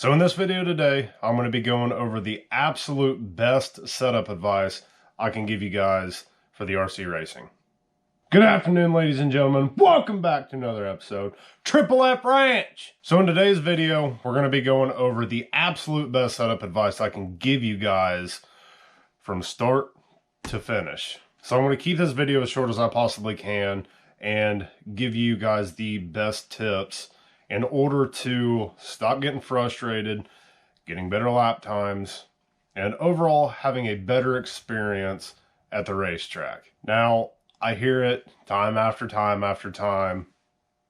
So in this video today, I'm going to be going over the absolute best setup advice I can give you guys for the RC racing. Good afternoon, ladies and gentlemen. Welcome back to another episode, Triple F Ranch. So in today's video, we're going to be going over the absolute best setup advice I can give you guys from start to finish. So I'm going to keep this video as short as I possibly can and give you guys the best tips in order to stop getting frustrated, getting better lap times, and overall having a better experience at the racetrack. Now, I hear it time after time after time.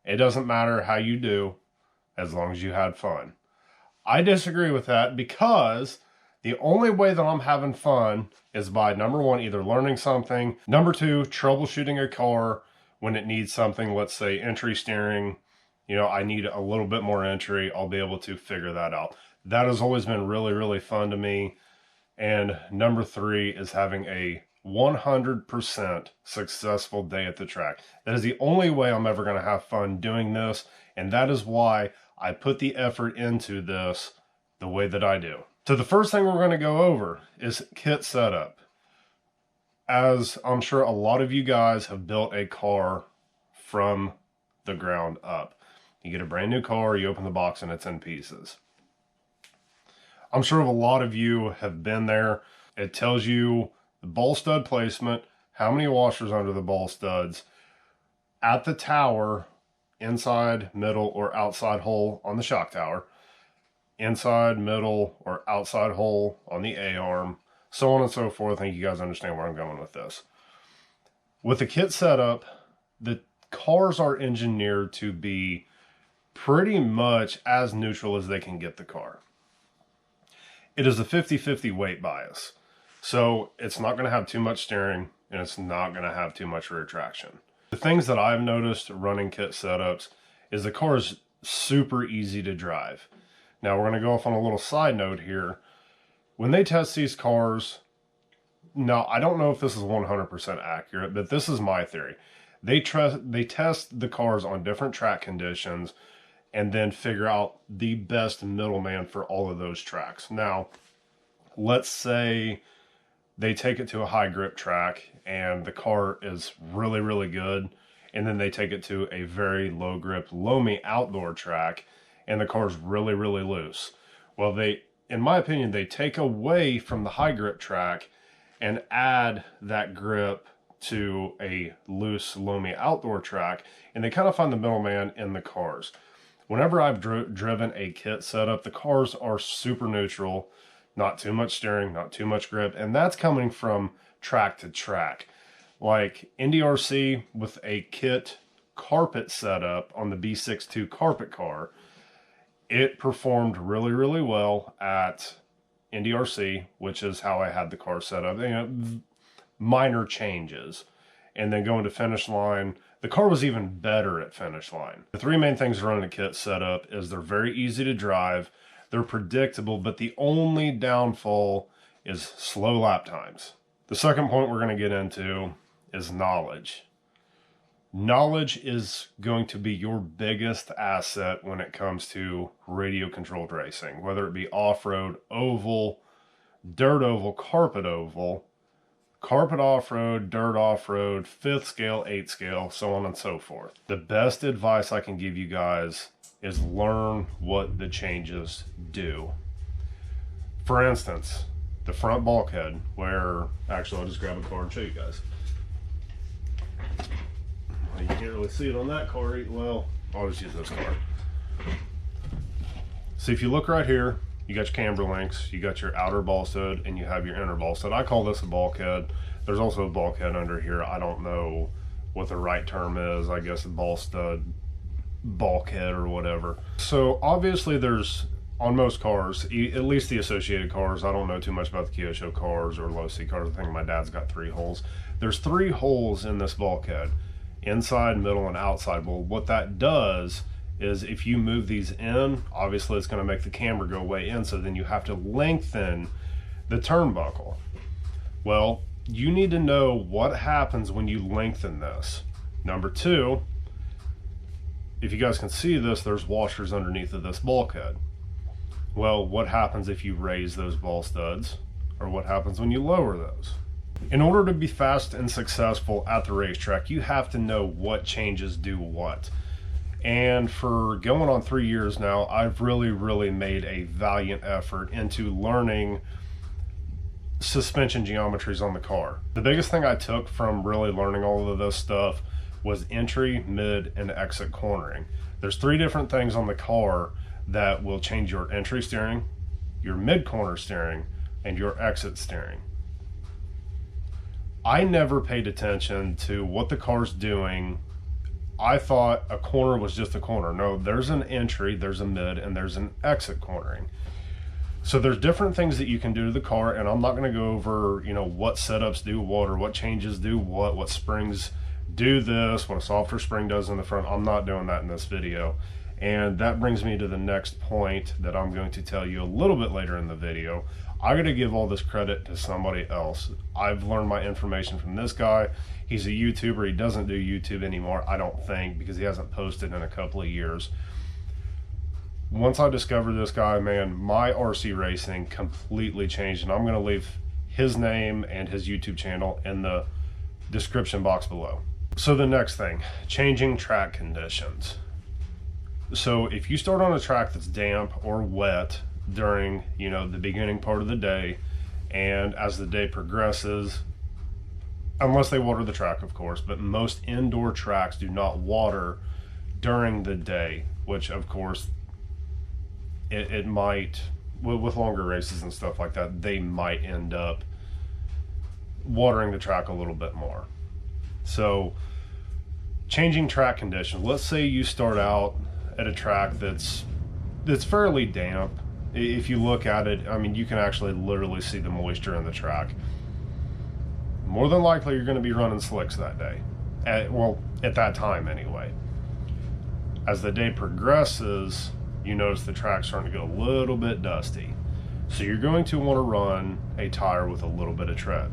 It doesn't matter how you do, as long as you had fun. I disagree with that because the only way that I'm having fun is by, number one, either learning something, number two, troubleshooting a car when it needs something, let's say entry steering. You know, I need a little bit more entry. I'll be able to figure that out. That has always been really, really fun to me. And number three is having a 100% successful day at the track. That is the only way I'm ever going to have fun doing this. And that is why I put the effort into this the way that I do. So the first thing we're going to go over is kit setup. As I'm sure a lot of you guys have built a car from the ground up. You get a brand new car, you open the box, and it's in pieces. I'm sure a lot of you have been there. It tells you the ball stud placement, how many washers under the ball studs, at the tower, inside, middle, or outside hole on the shock tower, inside, middle, or outside hole on the A-arm, so on and so forth. I think you guys understand where I'm going with this. With the kit setup, the cars are engineered to be pretty much as neutral as they can get the car. It is a 50-50 weight bias. So it's not going to have too much steering and it's not going to have too much rear traction. The things that I've noticed running kit setups is the car is super easy to drive. Now we're going to go off on a little side note here. When they test these cars, now I don't know if this is 100% accurate, but this is my theory. They test the cars on different track conditions and then figure out the best middleman for all of those tracks. Now, let's say they take it to a high grip track and the car is really, really good. And then they take it to a very low grip, loamy outdoor track and the car's really, really loose. Well, in my opinion, they take away from the high grip track and add that grip to a loose, loamy outdoor track, and they kind of find the middleman in the cars. Whenever I've driven a kit setup, the cars are super neutral, not too much steering, not too much grip, and that's coming from track to track. Like NDRC with a kit carpet setup on the B62 carpet car, it performed really, really well at NDRC, which is how I had the car set up. You know, minor changes. And then going to finish line, the car was even better at finish line. The three main things running a kit setup is they're very easy to drive, they're predictable, but the only downfall is slow lap times. The second point we're going to get into is knowledge. Knowledge is going to be your biggest asset when it comes to radio controlled racing, whether it be off-road, oval, dirt oval, carpet off-road, dirt off-road, 5th scale, 8th scale, so on and so forth. The best advice I can give you guys is learn what the changes do. For instance, the front bulkhead, where, actually I'll just grab a car and show you guys. You can't really see it on that car. Well, I'll just use this car. So if you look right here, you got your camber links, you got your outer ball stud, and you have your inner ball stud. I call this a bulkhead. There's also a bulkhead under here. I don't know what the right term is. I guess a ball stud, bulkhead, or whatever. So obviously there's, on most cars, at least the associated cars, I don't know too much about the Kyosho cars or low C cars. I think my dad's got 3 holes. There's 3 holes in this bulkhead, inside, middle, and outside. Well, what that does is if you move these in, obviously it's going to make the camber go way in, so then you have to lengthen the turnbuckle. Well, you need to know what happens when you lengthen this. Number 2, if you guys can see this, there's washers underneath of this bulkhead. Well, what happens if you raise those ball studs, or what happens when you lower those? In order to be fast and successful at the racetrack, you have to know what changes do what. And for going on 3 years now, I've really made a valiant effort into learning suspension geometries on the car. The biggest thing I took from really learning all of this stuff was entry, mid, and exit cornering. There's 3 different things on the car that will change your entry steering, your mid corner steering, and your exit steering. I never paid attention to what the car's doing. I thought a corner was just a corner. No, there's an entry, there's a mid, and there's an exit cornering. So there's different things that you can do to the car, and I'm not going to go over, what setups do what, or what changes do what springs do this, what a softer spring does in the front. I'm not doing that in this video. And that brings me to the next point that I'm going to tell you a little bit later in the video. I got to give all this credit to somebody else. I've learned my information from this guy. He's a YouTuber. He doesn't do YouTube anymore, I don't think, because he hasn't posted in a couple of years. Once I discovered this guy, man, my RC racing completely changed, and I'm going to leave his name and his YouTube channel in the description box below. So the next thing, changing track conditions. So if you start on a track that's damp or wet during, the beginning part of the day, and as the day progresses, unless they water the track, of course, but most indoor tracks do not water during the day, which of course it might, with longer races and stuff like that, they might end up watering the track a little bit more. So changing track conditions. Let's say you start out at a track that's fairly damp. If you look at it, you can actually literally see the moisture in the track. More than likely you're going to be running slicks that day, at that time anyway. As the day progresses, you notice the track's starting to get a little bit dusty, so you're going to want to run a tire with a little bit of tread.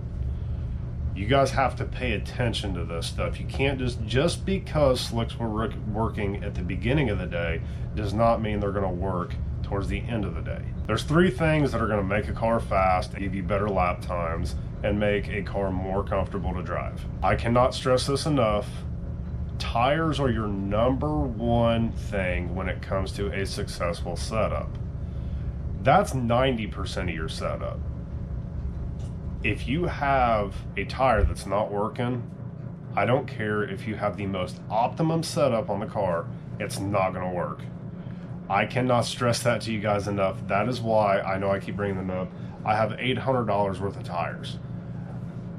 You guys have to pay attention to this stuff. You can't just because slicks were working at the beginning of the day does not mean they're going to work towards the end of the day. There's 3 things that are going to make a car fast, give you better lap times, and make a car more comfortable to drive. I cannot stress this enough. Tires are your #1 thing when it comes to a successful setup. That's 90% of your setup. If you have a tire that's not working, I don't care if you have the most optimum setup on the car, it's not going to work. I cannot stress that to you guys enough. That is why, I know I keep bringing them up, I have $800 worth of tires.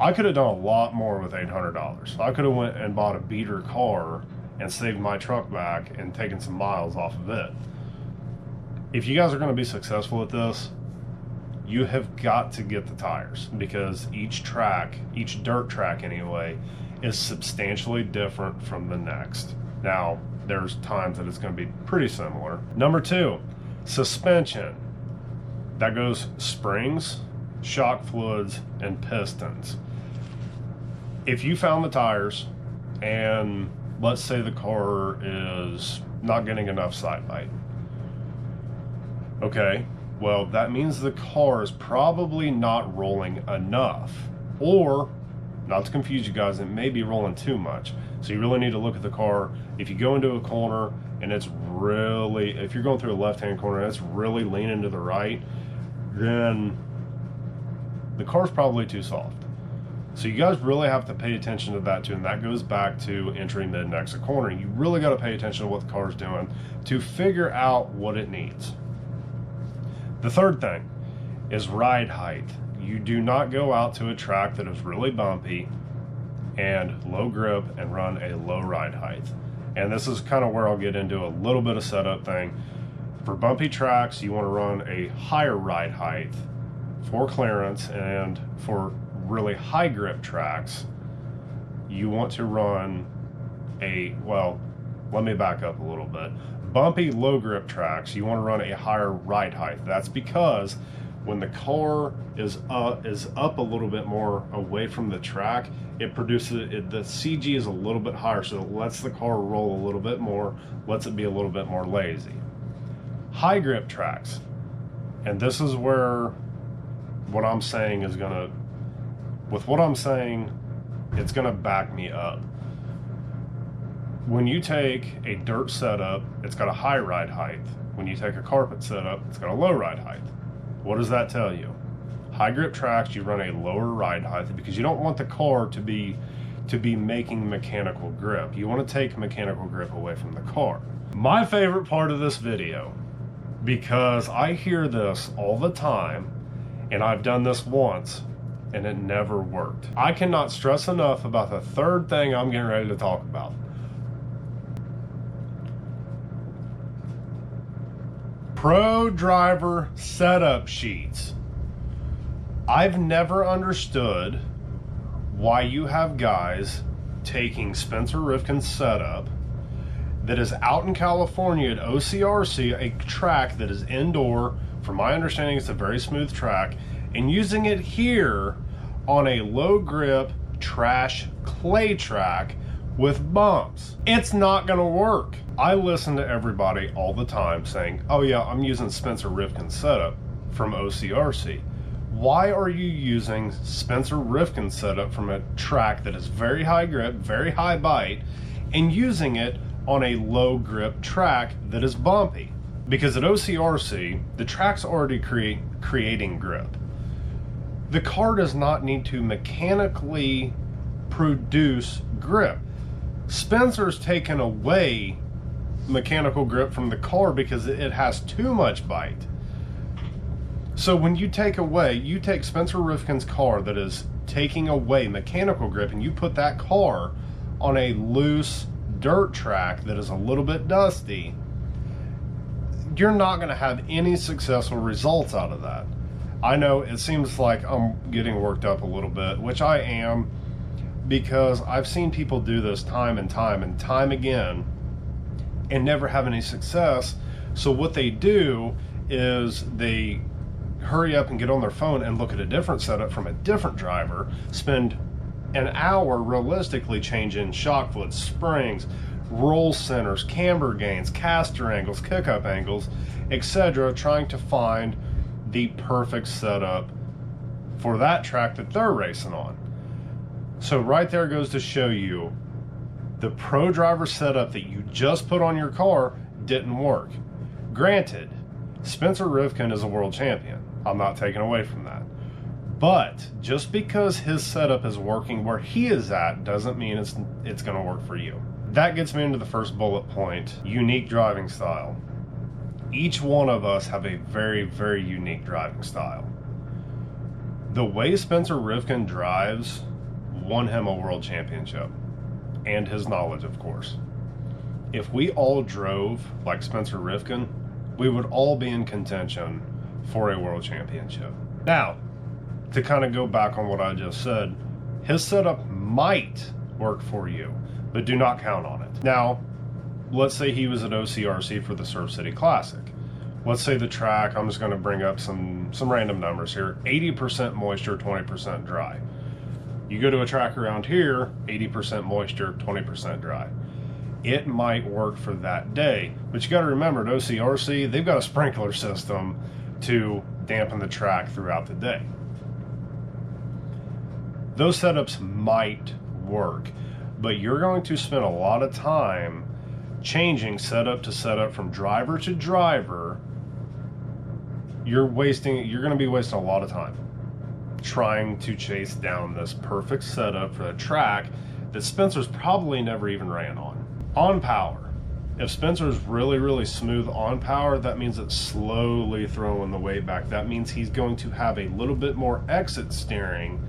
I could have done a lot more with $800. I could have went and bought a beater car and saved my truck back and taken some miles off of it. If you guys are going to be successful at this, you have got to get the tires, because each dirt track anyway, is substantially different from the next. Now, there's times that it's going to be pretty similar. Number 2, suspension. That goes springs, shock fluids, and pistons. If you found the tires, and let's say the car is not getting enough side bite, okay, well, that means the car is probably not rolling enough, or, not to confuse you guys, it may be rolling too much. So you really need to look at the car. If you go into a corner and if you're going through a left-hand corner and it's really leaning to the right, then the car's probably too soft. So you guys really have to pay attention to that too, and that goes back to entry, mid, and exit cornering. You really got to pay attention to what the car's doing to figure out what it needs. The third thing is ride height. You do not go out to a track that is really bumpy and low grip and run a low ride height. And this is kind of where I'll get into a little bit of setup thing. For bumpy tracks, you want to run a higher ride height for clearance, and for really high grip tracks, you want to run let me back up a little bit. Bumpy low grip tracks, you want to run a higher ride height. That's because when the car is up a little bit more away from the track, it produces the CG is a little bit higher, so it lets the car roll a little bit more, lets it be a little bit more lazy. High grip tracks, And this is where what I'm saying is gonna, with what I'm saying, it's gonna back me up. When you take a dirt setup, it's got a high ride height. When you take a carpet setup, it's got a low ride height. What does that tell you? High grip tracks, you run a lower ride height because you don't want the car to be making mechanical grip. You want to take mechanical grip away from the car. My favorite part of this video, because I hear this all the time, and I've done this once, and it never worked. I cannot stress enough about the third thing I'm getting ready to talk about. Pro driver setup sheets. I've never understood why you have guys taking Spencer Rifkin's setup that is out in California at OCRC, a track that is indoor. From my understanding, it's a very smooth track, and using it here on a low grip trash clay track with bumps. It's not gonna work. I listen to everybody all the time saying, oh yeah, I'm using Spencer Rifkin's setup from OCRC. Why are you using Spencer Rifkin's setup from a track that is very high grip, very high bite, and using it on a low grip track that is bumpy? Because at OCRC, the track's already creating grip. The car does not need to mechanically produce grip. Spencer's taken away mechanical grip from the car because it has too much bite. So when you take Spencer Rifkin's car that is taking away mechanical grip, and you put that car on a loose dirt track that is a little bit dusty, you're not going to have any successful results out of that. I know it seems like I'm getting worked up a little bit, which I am, because I've seen people do this time and time again and never have any success. So what they do is they hurry up and get on their phone and look at a different setup from a different driver, spend an hour realistically changing shock fluids, springs, roll centers, camber gains, caster angles, kick-up angles, etc., trying to find the perfect setup for that track that they're racing on. So right there goes to show you the pro driver setup that you just put on your car didn't work. Granted, Spencer Rifkin is a world champion. I'm not taking away from that. But just because his setup is working where he is at doesn't mean it's going to work for you. That gets me into the first bullet point, unique driving style. Each one of us have a very, very unique driving style. The way Spencer Rifkin drives won him a world championship, and his knowledge, of course. If we all drove like Spencer Rifkin, we would all be in contention for a world championship. Now, to kind of go back on what I just said, his setup might work for you, but do not count on it. Now, let's say he was at OCRC for the Surf City Classic. Let's say the track, I'm just going to bring up some random numbers here, 80% moisture, 20% dry. You go to a track around here, 80% moisture, 20% dry. It might work for that day, but you got to remember at OCRC, they've got a sprinkler system to dampen the track throughout the day. Those setups might work, but you're going to spend a lot of time changing setup to setup from driver to driver. You're going to be wasting a lot of time trying to chase down this perfect setup for a track that Spencer's probably never even ran on. On power. If Spencer's really, really smooth on power, that means it's slowly throwing the weight back. That means he's going to have a little bit more exit steering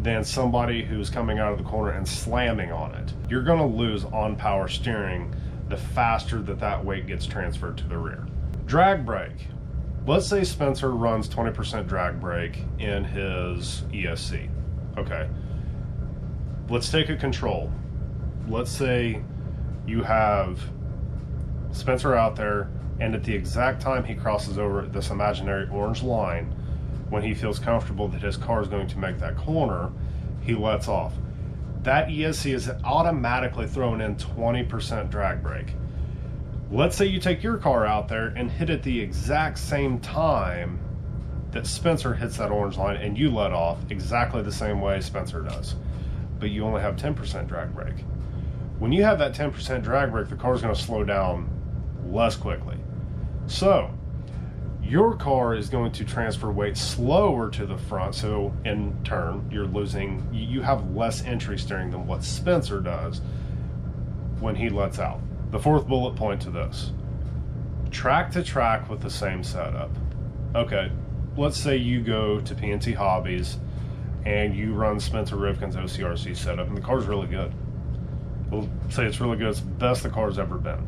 than somebody who's coming out of the corner and slamming on it. You're going to lose on power steering the faster that weight gets transferred to the rear. Drag brake. Let's say Spencer runs 20% drag brake in his ESC. Okay. Let's take a control. Let's say you have Spencer out there, and at the exact time he crosses over this imaginary orange line, when he feels comfortable that his car is going to make that corner, he lets off. That ESC is automatically throwing in 20% drag brake. Let's say you take your car out there and hit at the exact same time that Spencer hits that orange line and you let off exactly the same way Spencer does, but you only have 10% drag brake. When you have that 10% drag brake, the car's going to slow down less quickly. So your car is going to transfer weight slower to the front, so in turn you have less entry steering than what Spencer does when he lets out. The fourth bullet point to this: track to track with the same setup. Okay, let's say you go to P&T Hobbies and you run Spencer Rivkin's OCRC setup and the car's really good. We'll say it's really good. It's the best the car's ever been.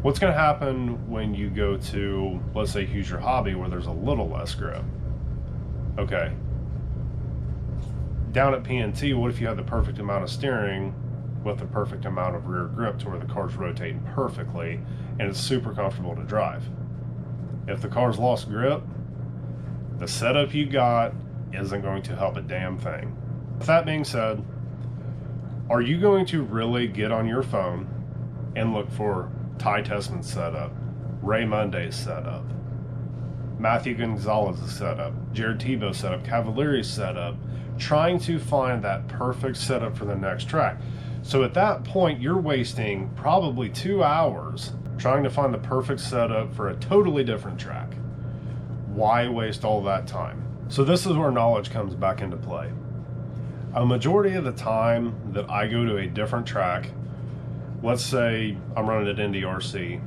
What's going to happen when you go to, let's say, Use Your Hobby, where there's a little less grip? Okay. Down at P&T, what if you have the perfect amount of steering with the perfect amount of rear grip to where the car's rotating perfectly and it's super comfortable to drive? If the car's lost grip, the setup you got isn't going to help a damn thing. With that being said, are you going to really get on your phone and look for Ty Tessman's setup, Ray Monday's setup, Matthew Gonzalez's setup, Jared Tebow's setup, Cavalieri's setup, trying to find that perfect setup for the next track? So at that point, you're wasting probably 2 hours trying to find the perfect setup for a totally different track. Why waste all that time? So this is where knowledge comes back into play. A majority of the time that I go to a different track, let's say I'm running at Indy RC,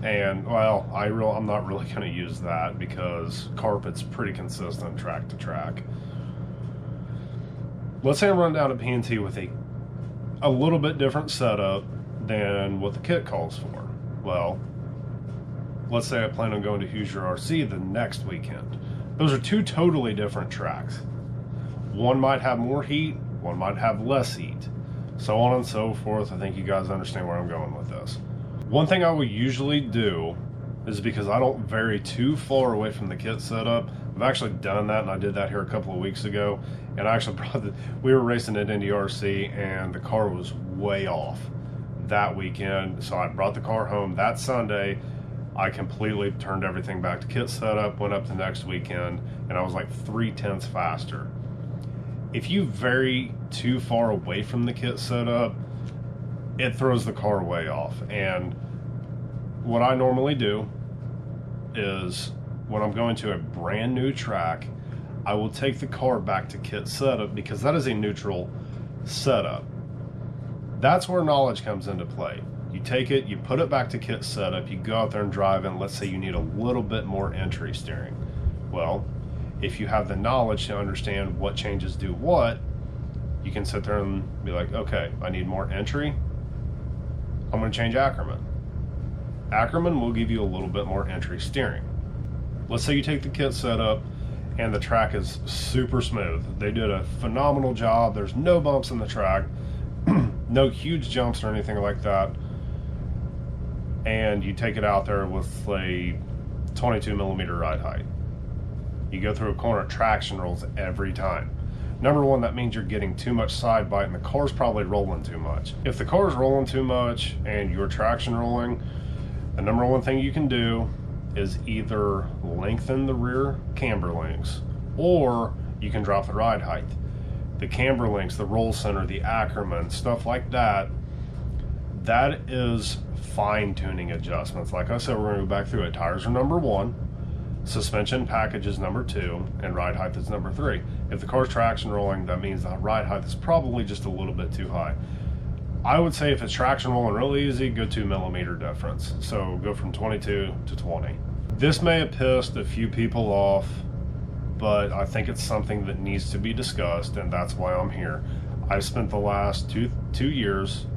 and well, I'm not really going to use that because carpet's pretty consistent track to track. Let's say I'm running down at P&T with a little bit different setup than what the kit calls for. Well, let's say I plan on going to Hoosier RC the next weekend. Those are two totally different tracks. One might have more heat, one might have less heat, so on and so forth. I think you guys understand where I'm going with this. One thing I will usually do is, because I don't vary too far away from the kit setup, I've actually done that, and I did that here a couple of weeks ago, and I actually we were racing at Indy RC and the car was way off that weekend, so I brought the car home that Sunday. I completely turned everything back to kit setup, went up the next weekend, and I was like 0.3 faster. If you vary too far away from the kit setup, it throws the car way off. And what I normally do is, when I'm going to a brand new track, I will take the car back to kit setup, because that is a neutral setup. That's where knowledge comes into play. You take it, you put it back to kit setup, you go out there and drive, and let's say you need a little bit more entry steering. Well, if you have the knowledge to understand what changes do what, you can sit there and be like, okay, I need more entry, I'm going to change Ackerman. Ackerman will give you a little bit more entry steering. Let's say you take the kit setup and the track is super smooth. They did a phenomenal job. There's no bumps in the track, no huge jumps or anything like that. And you take it out there with a 22 millimeter ride height. You go through a corner, traction rolls every time. Number one, that means you're getting too much side bite and the car's probably rolling too much. If the car's rolling too much and you're traction rolling, the number one thing you can do is either lengthen the rear camber links, or you can drop the ride height. The camber links, the roll center, the Ackerman, stuff like that, that is fine-tuning adjustments. Like I said, we're going to go back through it. Tires are number one, suspension package is number two, and ride height is number three. If the car's traction rolling, that means the ride height is probably just a little bit too high. I would say if it's traction rolling really easy, go 2 millimeter difference. So go from 22 to 20. This may have pissed a few people off, but I think it's something that needs to be discussed, and that's why I'm here. I've spent the last two years,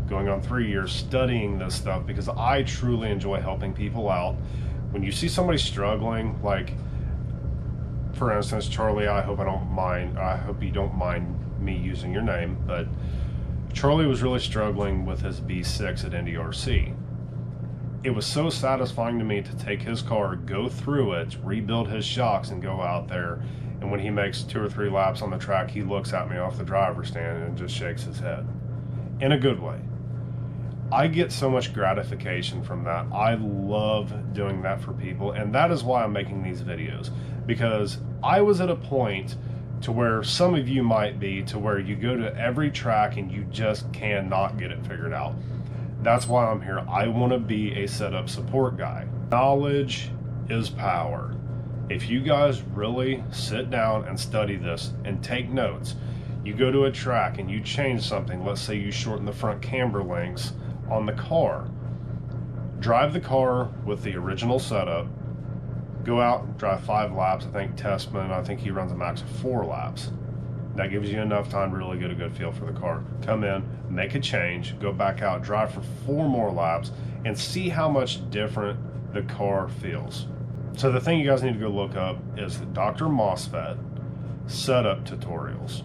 going on 3 years, studying this stuff because I truly enjoy helping people out. When you see somebody struggling, like for instance, Charlie, I hope you don't mind me using your name, but Charlie was really struggling with his B6 at Indy RC. It was so satisfying to me to take his car, go through it, rebuild his shocks, and go out there. And when he makes 2 or 3 laps on the track, he looks at me off the driver's stand and just shakes his head. In a good way. I get so much gratification from that. I love doing that for people, and that is why I'm making these videos, because I was at a point to where some of you might be, to where you go to every track and you just cannot get it figured out. That's why I'm here. I want to be a setup support guy. Knowledge is power. If you guys really sit down and study this and take notes, you go to a track and you change something, let's say you shorten the front camber links on the car, drive the car with the original setup, go out, drive 5 laps. I think Testman, I think he runs a max of 4 laps. That gives you enough time to really get a good feel for the car. Come in, make a change, go back out, drive for 4 more laps, and see how much different the car feels. So the thing you guys need to go look up is Dr. Mosfet setup tutorials.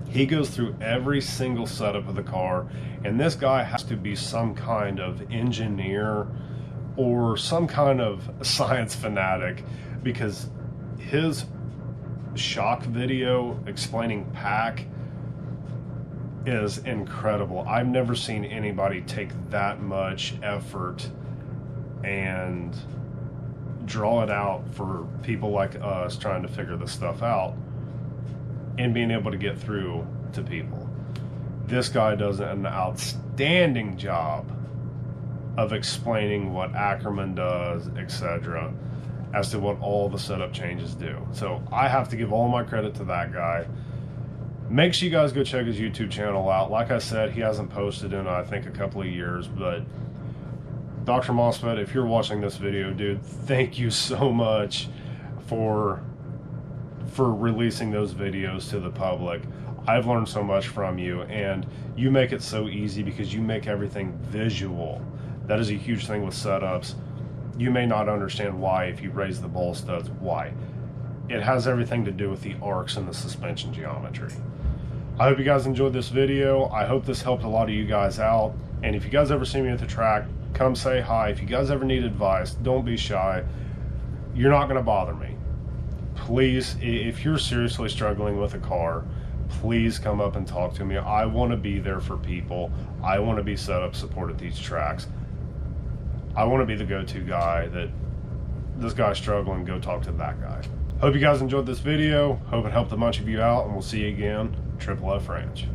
He goes through every single setup of the car, and this guy has to be some kind of engineer or some kind of science fanatic, because his shock video explaining pack is incredible. I've never seen anybody take that much effort and draw it out for people like us trying to figure this stuff out and being able to get through to people. This guy does an outstanding job of explaining what Ackerman does, etc., as to what all the setup changes do. So I have to give all my credit to that guy. Make sure you guys go check his YouTube channel out. Like I said, he hasn't posted in, I think, a couple of years, but Dr. Mosfet, if you're watching this video, dude, thank you so much for releasing those videos to the public. I've learned so much from you, and you make it so easy because you make everything visual. That is a huge thing with setups. You may not understand why if you raise the ball studs, why. It has everything to do with the arcs and the suspension geometry. I hope you guys enjoyed this video. I hope this helped a lot of you guys out. And if you guys ever see me at the track, come say hi. If you guys ever need advice, don't be shy. You're not going to bother me. Please, if you're seriously struggling with a car, please come up and talk to me. I want to be there for people. I want to be set up support at these tracks. I want to be the go-to guy that this guy's struggling, go talk to that guy. Hope you guys enjoyed this video. Hope it helped a bunch of you out, and we'll see you again, Triple F Ranch.